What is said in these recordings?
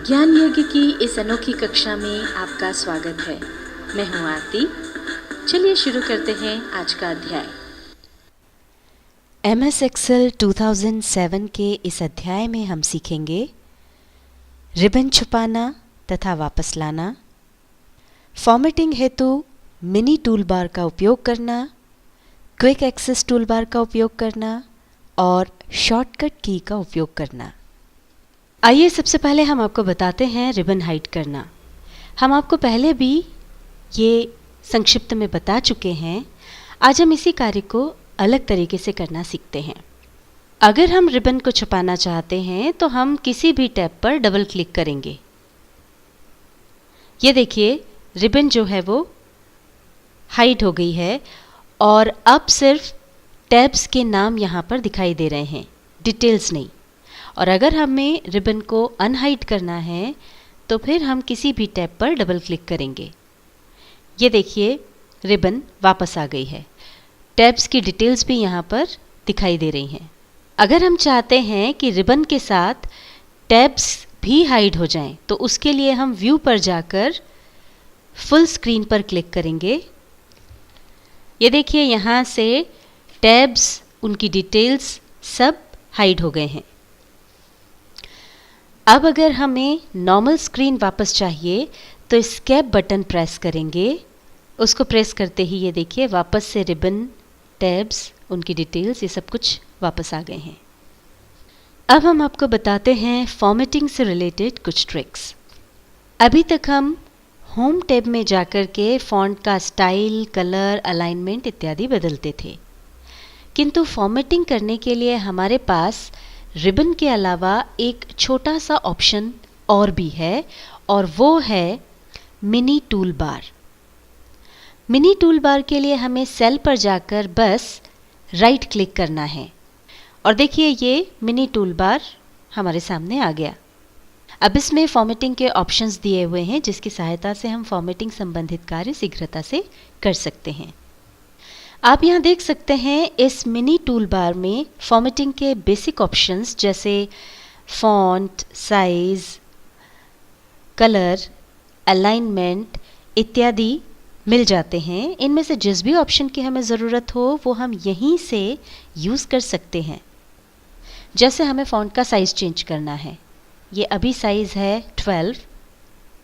ज्ञान यज्ञ की इस अनोखी कक्षा में आपका स्वागत है। मैं हूँ आरती। चलिए शुरू करते हैं आज का अध्याय। MS Excel 2007 के इस अध्याय में हम सीखेंगे रिबन छुपाना तथा वापस लाना, फॉर्मेटिंग हेतु मिनी टूलबार का उपयोग करना, क्विक एक्सेस टूलबार का उपयोग करना और शॉर्टकट की का उपयोग करना। आइए सबसे पहले हम आपको बताते हैं रिबन हाइड करना। हम आपको पहले भी ये संक्षिप्त में बता चुके हैं। आज हम इसी कार्य को अलग तरीके से करना सीखते हैं। अगर हम रिबन को छुपाना चाहते हैं तो हम किसी भी टैब पर डबल क्लिक करेंगे। ये देखिए रिबन जो है वो हाइड हो गई है और अब सिर्फ टैब्स के नाम यहाँ पर दिखाई दे रहे हैं, डिटेल्स नहीं। और अगर हमें रिबन को अनहाइड करना है तो फिर हम किसी भी टैब पर डबल क्लिक करेंगे। ये देखिए रिबन वापस आ गई है। टैब्स की डिटेल्स भी यहाँ पर दिखाई दे रही हैं। अगर हम चाहते हैं कि रिबन के साथ टैब्स भी हाइड हो जाएं, तो उसके लिए हम व्यू पर जाकर फुल स्क्रीन पर क्लिक करेंगे। ये देखिए यहाँ से टैब्स, उनकी डिटेल्स सब हाइड हो गए हैं। अब अगर हमें नॉर्मल स्क्रीन वापस चाहिए तो एस्केप बटन प्रेस करेंगे। उसको प्रेस करते ही ये देखिए वापस से रिबन, टैब्स, उनकी डिटेल्स, ये सब कुछ वापस आ गए हैं। अब हम आपको बताते हैं फॉर्मेटिंग से रिलेटेड कुछ ट्रिक्स। अभी तक हम होम टैब में जाकर के फॉन्ट का स्टाइल, कलर, अलाइनमेंट इत्यादि बदलते थे, किंतु फॉर्मेटिंग करने के लिए हमारे पास रिबन के अलावा एक छोटा सा ऑप्शन और भी है, और वो है mini tool bar. Mini tool bar के लिए हमें सेल पर जाकर बस राइट क्लिक करना है और देखिए ये मिनी टूल बार हमारे सामने आ गया। अब इसमें फॉर्मेटिंग के ऑप्शंस दिए हुए हैं जिसकी सहायता से हम फॉर्मेटिंग संबंधित कार्य शीघ्रता से कर सकते हैं। आप यहाँ देख सकते हैं इस मिनी टूल बार में फॉर्मेटिंग के बेसिक ऑप्शंस जैसे फॉन्ट, साइज, कलर, अलाइनमेंट इत्यादि मिल जाते हैं। इनमें से जिस भी ऑप्शन की हमें ज़रूरत हो वो हम यहीं से यूज़ कर सकते हैं। जैसे हमें फॉन्ट का साइज़ चेंज करना है, ये अभी साइज़ है 12,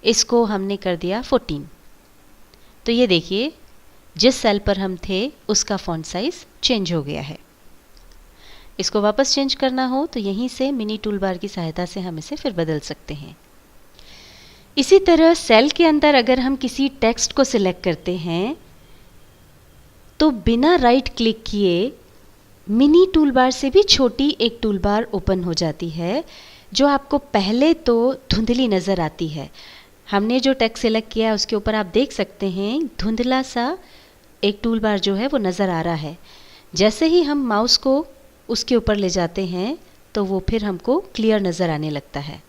इसको हमने कर दिया 14। तो ये देखिए जिस सेल पर हम थे उसका फॉन्ट साइज चेंज हो गया है। इसको वापस चेंज करना हो तो यहीं से मिनी टूल बार की सहायता से हम इसे फिर बदल सकते हैं। इसी तरह सेल के अंदर अगर हम किसी टेक्स्ट को सिलेक्ट करते हैं तो बिना राइट क्लिक किए मिनी टूल बार से भी छोटी एक टूल बार ओपन हो जाती है, जो आपको पहले तो धुंधली नज़र आती है। हमने जो टेक्स्ट सिलेक्ट किया है उसके ऊपर आप देख सकते हैं धुंधला सा एक टूल बार जो है वो नज़र आ रहा है। जैसे ही हम माउस को उसके ऊपर ले जाते हैं तो वो फिर हमको क्लियर नज़र आने लगता है।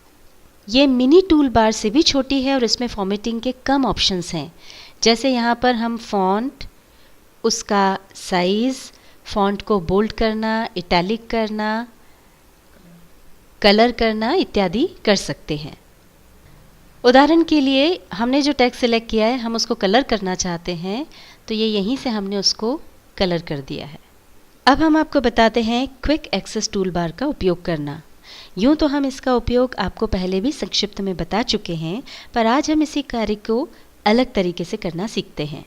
ये मिनी टूल बार से भी छोटी है और इसमें फॉर्मेटिंग के कम ऑप्शंस हैं। जैसे यहाँ पर हम फॉन्ट, उसका साइज़, फॉन्ट को बोल्ड करना, इटैलिक करना, कलर करना इत्यादि कर सकते हैं। उदाहरण के लिए हमने जो टेक्स्ट सिलेक्ट किया है हम उसको कलर करना चाहते हैं, तो ये यहीं से हमने उसको कलर कर दिया है। अब हम आपको बताते हैं क्विक एक्सेस टूल बार का उपयोग करना। यूँ तो हम इसका उपयोग आपको पहले भी संक्षिप्त में बता चुके हैं, पर आज हम इसी कार्य को अलग तरीके से करना सीखते हैं।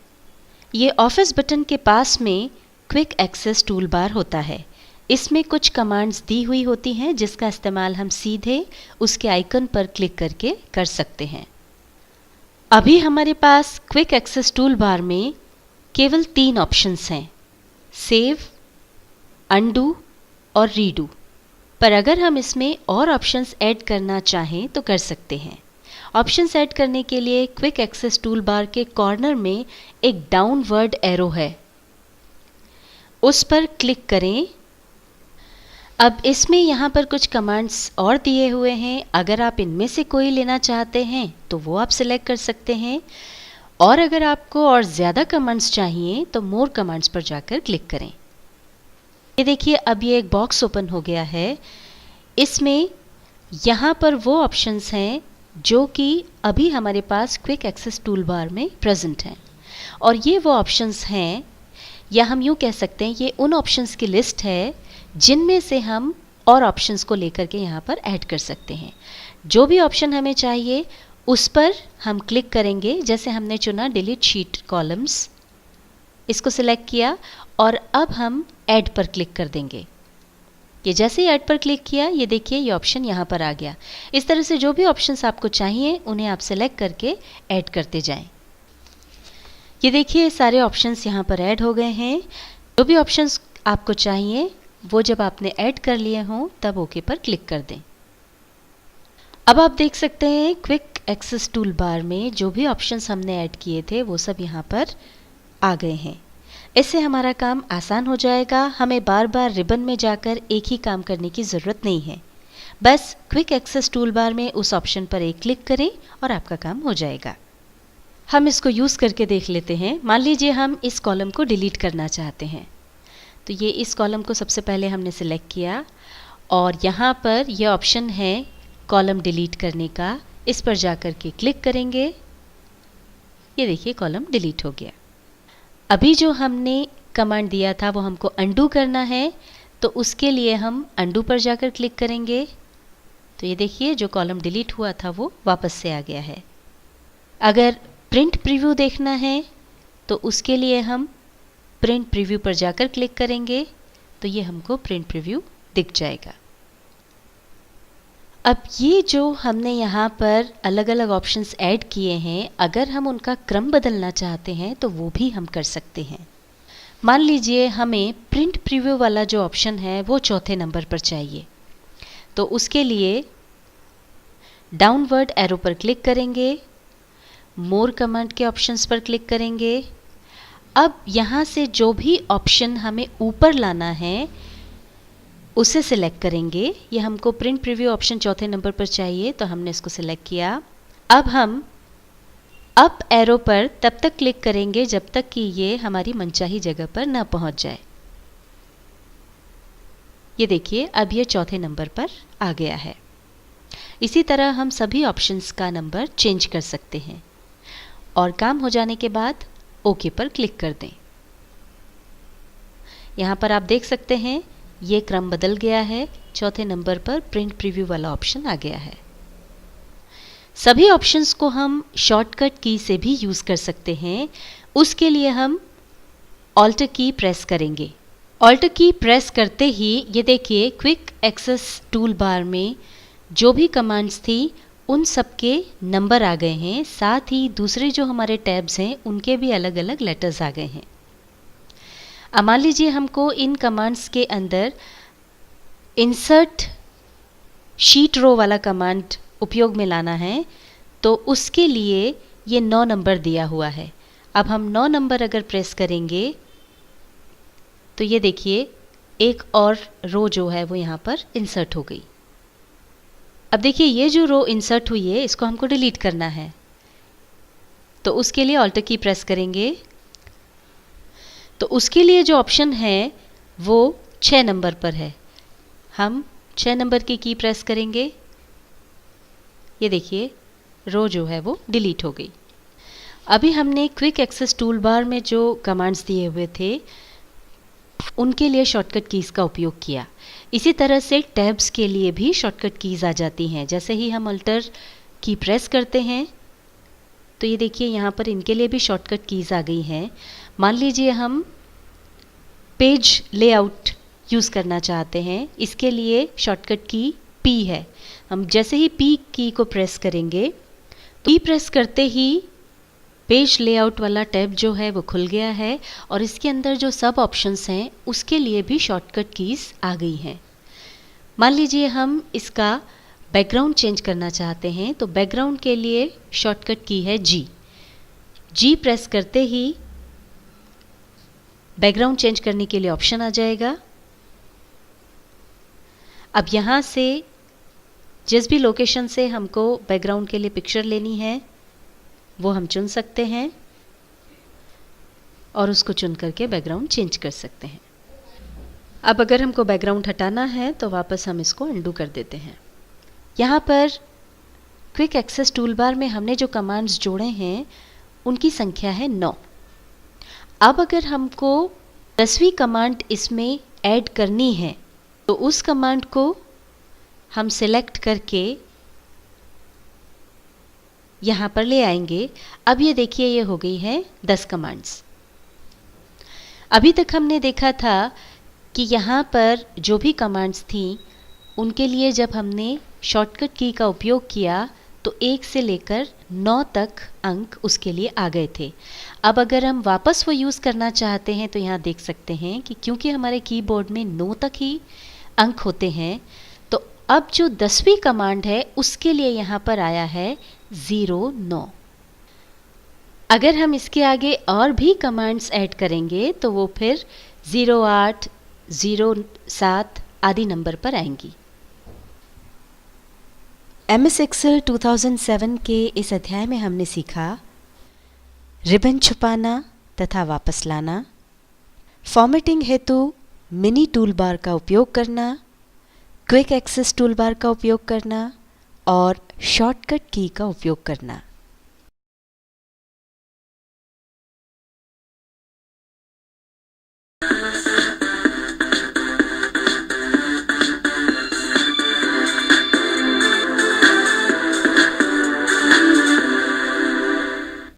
ये ऑफिस बटन के पास में क्विक एक्सेस टूल बार होता है। इसमें कुछ कमांड्स दी हुई होती हैं जिसका इस्तेमाल हम सीधे उसके आइकन पर क्लिक करके कर सकते हैं। अभी हमारे पास क्विक एक्सेस टूल बार में केवल 3 ऑप्शंस हैं, सेव, अनडू और रीडू। पर अगर हम इसमें और ऑप्शंस ऐड करना चाहें तो कर सकते हैं। ऑप्शंस ऐड करने के लिए क्विक एक्सेस टूल बार के कॉर्नर में एक डाउनवर्ड एरो है, उस पर क्लिक करें। अब इसमें यहाँ पर कुछ कमांड्स और दिए हुए हैं। अगर आप इनमें से कोई लेना चाहते हैं तो वो आप सिलेक्ट कर सकते हैं, और अगर आपको और ज़्यादा कमांड्स चाहिए तो मोर कमांड्स पर जाकर क्लिक करें। ये देखिए अब ये एक बॉक्स ओपन हो गया है। इसमें यहाँ पर वो ऑप्शंस हैं जो कि अभी हमारे पास क्विक एक्सेस टूल बार में प्रेजेंट हैं। और ये वो ऑप्शंस हैं, या हम यूँ कह सकते हैं ये उन ऑप्शंस की लिस्ट है जिनमें से हम और ऑप्शंस को लेकर के यहाँ पर ऐड कर सकते हैं। जो भी ऑप्शन हमें चाहिए उस पर हम क्लिक करेंगे। जैसे हमने चुना डिलीट शीट कॉलम्स, इसको सिलेक्ट किया और अब हम ऐड पर क्लिक कर देंगे। ये जैसे ही ऐड पर क्लिक किया, ये देखिए ये ऑप्शन यहाँ पर आ गया। इस तरह से जो भी ऑप्शंस आपको चाहिए उन्हें आप सिलेक्ट करके ऐड करते जाएं। ये देखिए सारे ऑप्शंस यहाँ पर ऐड हो गए हैं। जो भी ऑप्शंस आपको चाहिए वो जब आपने ऐड कर लिए हों तब ओके पर क्लिक कर दें। अब आप देख सकते हैं क्विक एक्सेस टूल बार में जो भी ऑप्शंस हमने ऐड किए थे वो सब यहाँ पर आ गए हैं। इससे हमारा काम आसान हो जाएगा। हमें बार बार रिबन में जाकर एक ही काम करने की ज़रूरत नहीं है। बस क्विक एक्सेस टूल बार में उस ऑप्शन पर एक क्लिक करें और आपका काम हो जाएगा। हम इसको यूज़ करके देख लेते हैं। मान लीजिए हम इस कॉलम को डिलीट करना चाहते हैं, तो ये इस कॉलम को सबसे पहले हमने सिलेक्ट किया और यहाँ पर ये ऑप्शन है कॉलम डिलीट करने का। इस पर जाकर के क्लिक करेंगे। ये देखिए कॉलम डिलीट हो गया। अभी जो हमने कमांड दिया था वो हमको अंडू करना है, तो उसके लिए हम अंडू पर जाकर क्लिक करेंगे। तो ये देखिए जो कॉलम डिलीट हुआ था वो वापस से आ गया है। अगर प्रिंट प्रीव्यू देखना है तो उसके लिए हम प्रिंट प्रीव्यू पर जाकर क्लिक करेंगे, तो ये हमको प्रिंट प्रीव्यू दिख जाएगा। अब ये जो हमने यहाँ पर अलग अलग ऑप्शंस ऐड किए हैं, अगर हम उनका क्रम बदलना चाहते हैं तो वो भी हम कर सकते हैं। मान लीजिए हमें प्रिंट प्रीव्यू वाला जो ऑप्शन है वो चौथे नंबर पर चाहिए, तो उसके लिए डाउनवर्ड एरो पर क्लिक करेंगे, मोर कमांड के ऑप्शंस पर क्लिक करेंगे। अब यहाँ से जो भी ऑप्शन हमें ऊपर लाना है उसे सिलेक्ट करेंगे। ये हमको प्रिंट प्रीव्यू ऑप्शन चौथे नंबर पर चाहिए, तो हमने इसको सिलेक्ट किया। अब हम अप एरो पर तब तक क्लिक करेंगे जब तक कि ये हमारी मनचाही जगह पर ना पहुंच जाए। ये देखिए अब ये चौथे नंबर पर आ गया है। इसी तरह हम सभी ऑप्शंस का नंबर चेंज कर सकते हैं और काम हो जाने के बाद ओके पर क्लिक कर दें। यहाँ पर आप देख सकते हैं ये क्रम बदल गया है। चौथे नंबर पर प्रिंट प्रीव्यू वाला ऑप्शन आ गया है। सभी ऑप्शंस को हम शॉर्टकट की से भी यूज़ कर सकते हैं। उसके लिए हम ऑल्ट की प्रेस करेंगे। ऑल्ट की प्रेस करते ही ये देखिए क्विक एक्सेस टूल बार में जो भी कमांड्स थी उन सब के नंबर आ गए हैं। साथ ही दूसरे जो हमारे टैब्स हैं उनके भी अलग अलग लेटर्स आ गए हैं। अब मान लीजिए हमको इन कमांड्स के अंदर इंसर्ट शीट रो वाला कमांड उपयोग में लाना है, तो उसके लिए ये 9 नंबर दिया हुआ है। अब हम 9 नंबर अगर प्रेस करेंगे तो ये देखिए एक और रो जो है वो यहाँ पर इंसर्ट हो गई। अब देखिए ये जो रो इंसर्ट हुई है इसको हमको डिलीट करना है, तो उसके लिए ऑल्ट की प्रेस करेंगे। तो उसके लिए जो ऑप्शन है वो 6 नंबर पर है। हम 6 नंबर की प्रेस करेंगे। ये देखिए रो जो है वो डिलीट हो गई। अभी हमने क्विक एक्सेस टूल बार में जो कमांड्स दिए हुए थे उनके लिए शॉर्टकट कीज़ का उपयोग किया। इसी तरह से टैब्स के लिए भी शॉर्टकट कीज़ आ जाती हैं। जैसे ही हम अल्टर की प्रेस करते हैं तो ये देखिए यहाँ पर इनके लिए भी शॉर्टकट कीज़ आ गई हैं। मान लीजिए हम पेज लेआउट यूज़ करना चाहते हैं, इसके लिए शॉर्टकट की P है। हम जैसे ही P की को प्रेस करेंगे तो P प्रेस करते ही पेज लेआउट वाला टैब जो है वो खुल गया है और इसके अंदर जो सब ऑप्शंस हैं उसके लिए भी शॉर्टकट कीज़ आ गई हैं। मान लीजिए हम इसका बैकग्राउंड चेंज करना चाहते हैं, तो बैकग्राउंड के लिए शॉर्टकट की है G। G प्रेस करते ही बैकग्राउंड चेंज करने के लिए ऑप्शन आ जाएगा। अब यहाँ से जिस भी लोकेशन से हमको बैकग्राउंड के लिए पिक्चर लेनी है वो हम चुन सकते हैं और उसको चुन करके बैकग्राउंड चेंज कर सकते हैं। अब अगर हमको बैकग्राउंड हटाना है तो वापस हम इसको अंडू कर देते हैं। यहाँ पर क्विक एक्सेस टूलबार में हमने जो कमांड्स जोड़े हैं उनकी संख्या है 9। अब अगर हमको 10वीं कमांड इसमें ऐड करनी है तो उस कमांड को हम सिलेक्ट करके यहाँ पर ले आएंगे। अब ये देखिए ये हो गई है 10 कमांड्स। अभी तक हमने देखा था कि यहाँ पर जो भी कमांड्स थी उनके लिए जब हमने शॉर्टकट की का उपयोग किया तो 1 से लेकर 9 तक अंक उसके लिए आ गए थे। अब अगर हम वापस वो यूज़ करना चाहते हैं तो यहाँ देख सकते हैं कि क्योंकि हमारे कीबोर्ड में 9 तक ही अंक होते हैं तो अब जो 10वीं कमांड है उसके लिए यहाँ पर आया है 09। अगर हम इसके आगे और भी कमांड्स ऐड करेंगे तो वो फिर 08, 07 आदि नंबर पर आएंगी। MS Excel 2007 के इस अध्याय में हमने सीखा रिबन छुपाना तथा वापस लाना, फॉर्मेटिंग हेतु मिनी टूलबार का उपयोग करना, क्विक एक्सेस टूलबार का उपयोग करना और शॉर्टकट की का उपयोग करना।